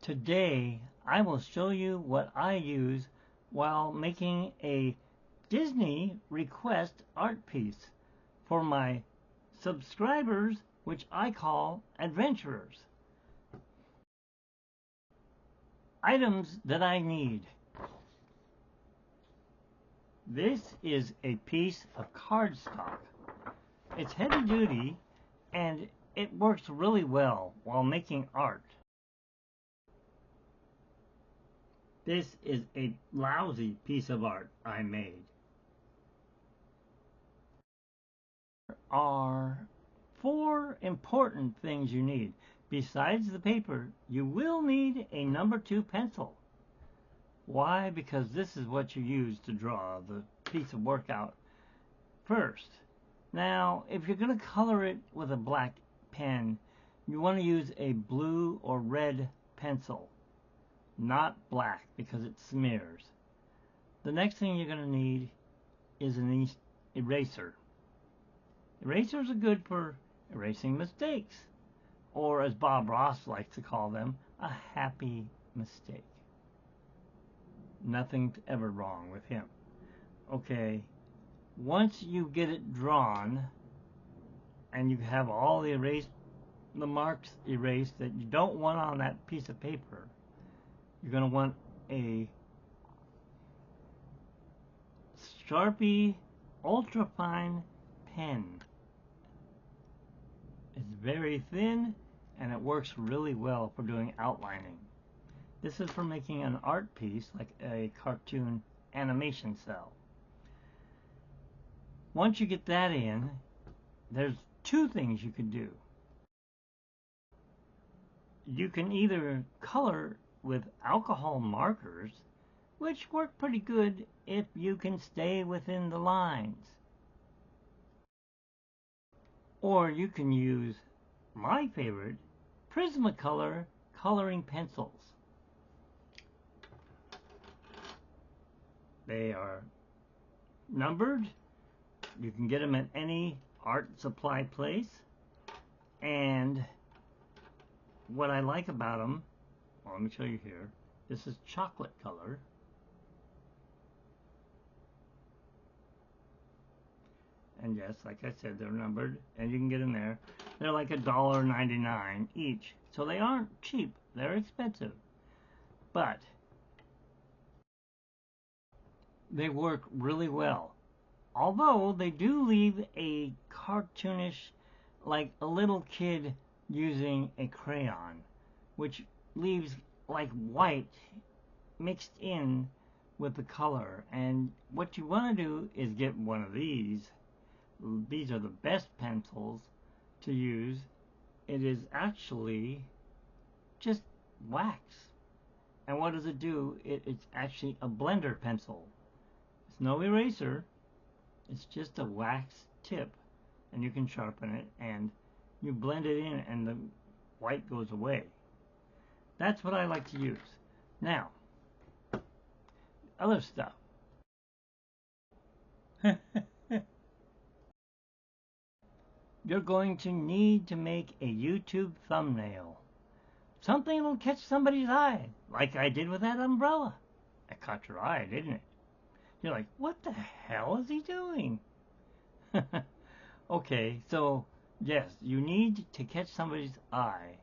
Today I will show you what I use while making a Disney request art piece for my subscribers, which I call adventurers. Items that I need. This is a piece of cardstock. It's heavy duty and it works really well while making art. This is a lousy piece of art I made. There are 4 important things you need. Besides the paper, you will need a number 2 pencil. Why? Because this is what you use to draw the piece of work out first. Now, if you're going to color it with a black pen, you want to use a blue or red pencil. Not black, because it smears. The next thing you're going to need is an eraser. Erasers are good for erasing mistakes, or as Bob Ross likes to call them, a happy mistake. Nothing ever wrong with him. Okay, once you get it drawn, and you have all the marks erased that you don't want on that piece of paper, you're going to want a Sharpie ultrafine pen. It's very thin and it works really well for doing outlining. This is for making an art piece like a cartoon animation cell. Once you get that in, there's 2 things you can do. You can either color with alcohol markers, which work pretty good if you can stay within the lines. Or you can use my favorite, Prismacolor coloring pencils. They are numbered. You can get them at any art supply place. And what I like about them, well, let me show you here. This is chocolate color. And yes, like I said, they're numbered, and you can get them there. They're like $1.99 each. So they aren't cheap. They're expensive. But they work really well. Although they do leave a cartoonish, like a little kid using a crayon, which leaves like white mixed in with the color. And what you want to do is get one of these. These are the best pencils to use. It is actually just wax. And what does it do? It's actually a blender pencil. It's no eraser. It's just a wax tip. And you can sharpen it and you blend it in and the white goes away. That's what I like to use. Now, other stuff. You're going to need to make a YouTube thumbnail. Something that'll catch somebody's eye, like I did with that umbrella. It caught your eye, didn't it? You're like, what the hell is he doing? Okay, so yes, you need to catch somebody's eye.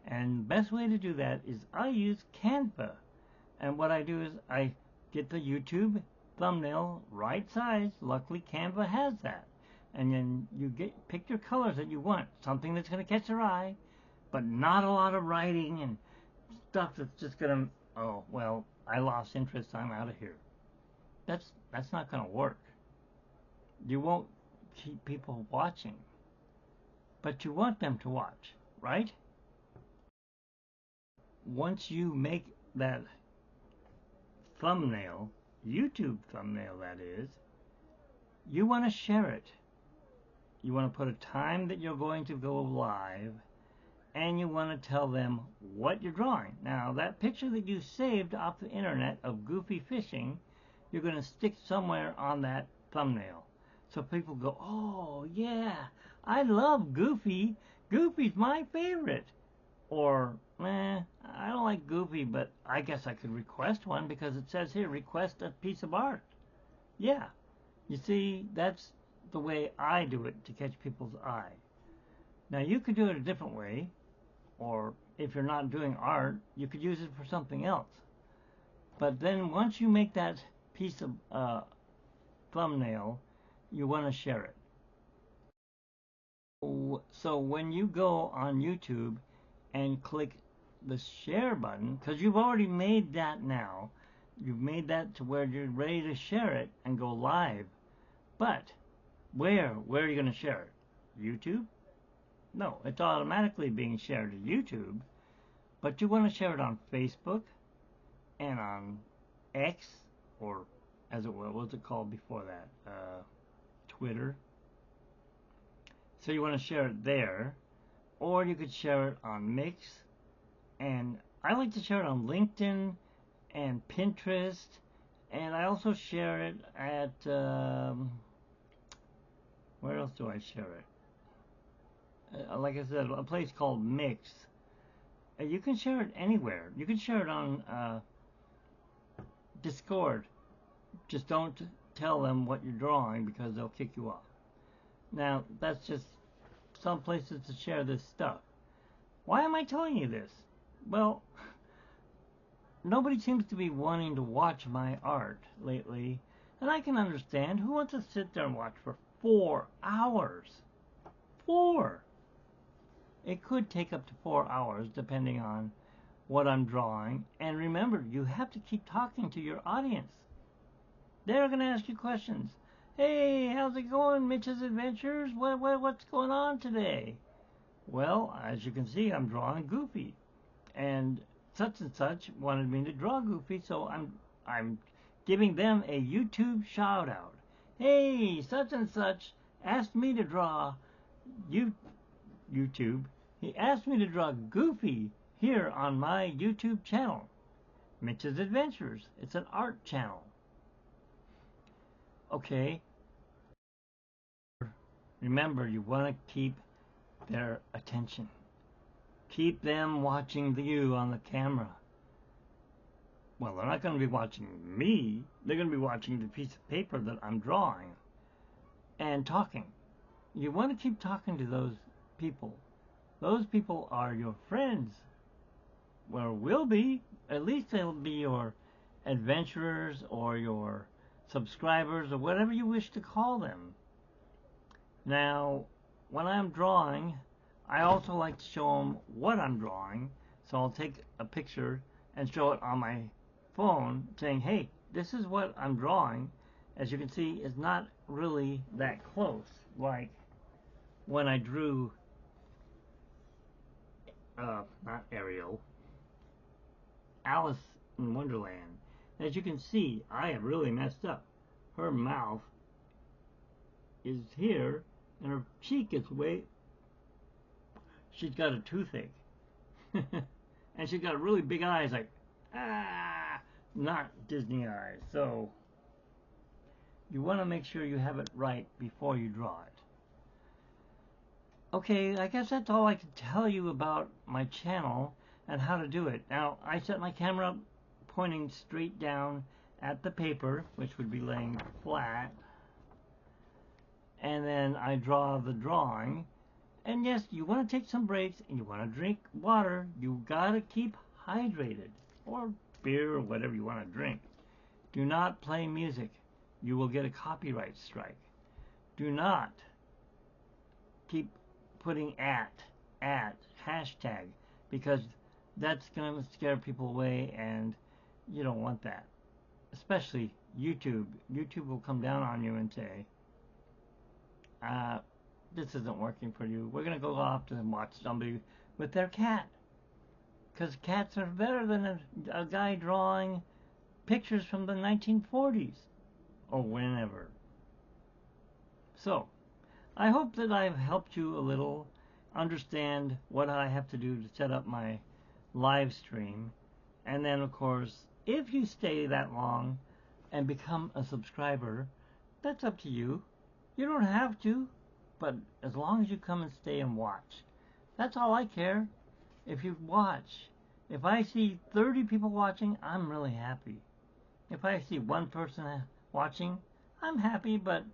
And the best way to do that is I use Canva. And what I do is I get the YouTube thumbnail right size. Luckily Canva has that. And then you pick your colors that you want. Something that's going to catch your eye, but not a lot of writing and stuff that's just going to, oh, well, I lost interest, I'm out of here. That's not going to work. You won't keep people watching. But you want them to watch, right? Once you make that thumbnail, YouTube thumbnail that is, you want to share it. You want to put a time that you're going to go live, and you want to tell them what you're drawing. Now, that picture that you saved off the internet of Goofy fishing, you're going to stick somewhere on that thumbnail. So people go, oh, yeah, I love Goofy. Goofy's my favorite. Or, I don't like Goofy, but I guess I could request one because it says here, request a piece of art. Yeah, you see, that's the way I do it to catch people's eye. Now, you could do it a different way, or if you're not doing art, you could use it for something else. But then once you make that piece of thumbnail, you want to share it. So when you go on YouTube and click the share button, because you've already made that now, you've made that to where you're ready to share it and go live. But where are you going to share it? YouTube? No, it's automatically being shared to YouTube, but you want to share it on Facebook and on X, or as it was, what was it called before that? Twitter. So you want to share it there, or you could share it on Mix, and I like to share it on LinkedIn and Pinterest, and I also share it at, where else do I share it? Like I said, a place called Mix. You can share it anywhere. You can share it on Discord. Just don't tell them what you're drawing because they'll kick you off. Now, that's just some places to share this stuff. Why am I telling you this? Well, nobody seems to be wanting to watch my art lately, and I can understand. Who wants to sit there and watch for 4 hours? 4! It could take up to 4 hours depending on what I'm drawing. And remember, you have to keep talking to your audience. They're going to ask you questions. Hey, how's it going, Mitch's Adventures? What's going on today? Well, as you can see, I'm drawing Goofy. And such wanted me to draw Goofy, so I'm giving them a YouTube shout out. Hey, such and such asked me to draw YouTube. He asked me to draw Goofy here on my YouTube channel, Mitch's Adventures. It's an art channel. Okay. Remember, you want to keep their attention. Keep them watching you on the camera. Well, they're not going to be watching me. They're going to be watching the piece of paper that I'm drawing and talking. You want to keep talking to those people. Those people are your friends. Well, will be. At least they'll be your adventurers or your subscribers or whatever you wish to call them. Now, when I'm drawing, I also like to show them what I'm drawing. So I'll take a picture and show it on my phone saying, hey, this is what I'm drawing. As you can see, it's not really that close. Like when I drew, not Ariel, Alice in Wonderland. As you can see, I have really messed up. Her mouth is here, and her cheek is way... She's got a toothache. And she's got really big eyes, like, not Disney eyes. So, you want to make sure you have it right before you draw it. Okay, I guess that's all I can tell you about my channel and how to do it. Now, I set my camera up pointing straight down at the paper, which would be laying flat. And then I draw the drawing. And yes, you want to take some breaks and you want to drink water. You got to keep hydrated. Or beer or whatever you want to drink. Do not play music. You will get a copyright strike. Do not keep putting at, hashtag, because that's going to scare people away and you don't want that. Especially YouTube. YouTube will come down on you and say, this isn't working for you. We're going to go off to watch somebody with their cat. Because cats are better than a guy drawing pictures from the 1940s. Or whenever. So, I hope that I've helped you a little understand what I have to do to set up my live stream. And then, of course, if you stay that long and become a subscriber, that's up to you. You don't have to, but as long as you come and stay and watch. That's all I care. If you watch, if I see 30 people watching, I'm really happy. If I see one person watching, I'm happy, but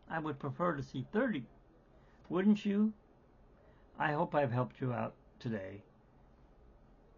I would prefer to see 30. Wouldn't you? I hope I've helped you out today.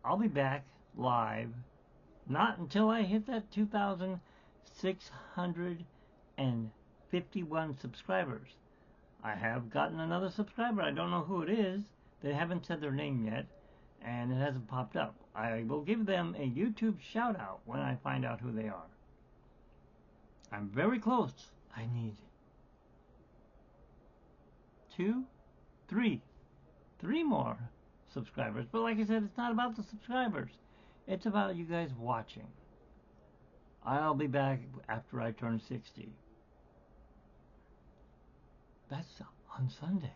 I'll be back live, not until I hit that 2,651 subscribers. I have gotten another subscriber. I don't know who it is. They haven't said their name yet, and it hasn't popped up. I will give them a YouTube shout out when I find out who they are. I'm very close. I need two, three more subscribers. But like I said, it's not about the subscribers. It's about you guys watching. I'll be back after I turn 60. That's on Sunday.